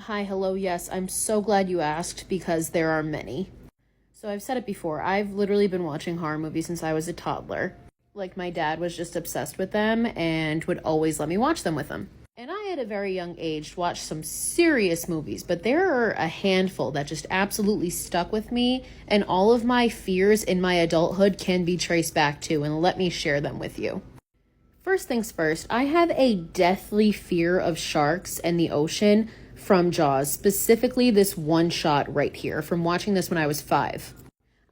Hi, hello, yes, I'm so glad you asked because there are many. So I've said it before, I've literally been watching horror movies since I was a toddler. Like, my dad was just obsessed with them and would always let me watch them with him. And I, at a very young age, watched some serious movies, but there are a handful that just absolutely stuck with me, and all of my fears in my adulthood can be traced back to, and let me share them with you. First things first, I have a deathly fear of sharks and the ocean from Jaws, specifically this one shot right here from watching this when I was 5.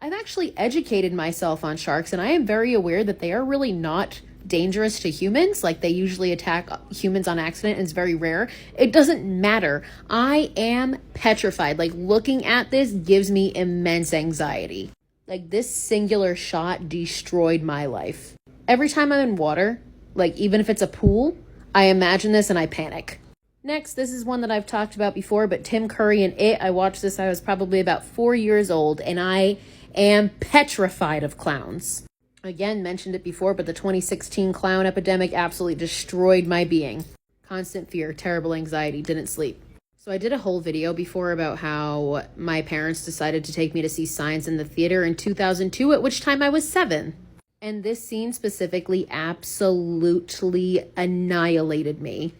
I've actually educated myself on sharks, and I am very aware that they are really not dangerous to humans. Like, they usually attack humans on accident, and it's very rare. It doesn't matter. I am petrified. Like, looking at this gives me immense anxiety. Like, this singular shot destroyed my life. Every time I'm in water, like, even if it's a pool, I imagine this and I panic. Next, this is one that I've talked about before, but Tim Curry and It. I watched this, I was probably about 4 years old, and I am petrified of clowns. Again, mentioned it before, but the 2016 clown epidemic absolutely destroyed my being. Constant fear, terrible anxiety, didn't sleep. So I did a whole video before about how my parents decided to take me to see Signs in the theater in 2002, at which time I was 7. And this scene specifically absolutely annihilated me.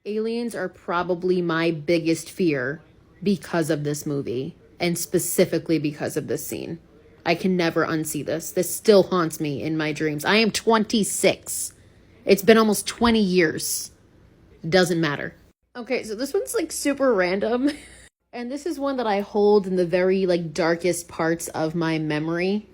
Aliens are probably my biggest fear because of this movie, and specifically because of this scene. I can never unsee this. This still haunts me in my dreams. I am 26. It's been almost 20 years. Doesn't matter. Okay, so this one's like super random. And this is one that I hold in the very like darkest parts of my memory.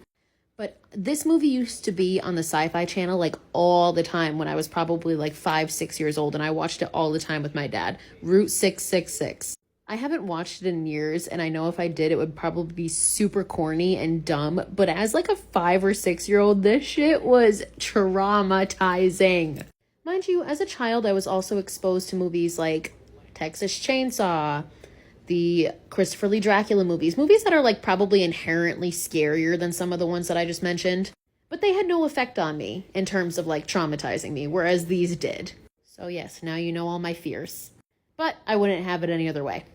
But this movie used to be on the Sci-Fi Channel like all the time when I was probably like 5, 6 years old, and I watched it all the time with my dad. Route 666. I haven't watched it in years, and I know if I did, it would probably be super corny and dumb. But as like a 5 or 6-year-old, this shit was traumatizing. Mind you, as a child, I was also exposed to movies like Texas Chainsaw, the Christopher Lee Dracula movies that are like probably inherently scarier than some of the ones that I just mentioned, but they had no effect on me in terms of like traumatizing me, whereas these did. So yes, now you know all my fears, but I wouldn't have it any other way.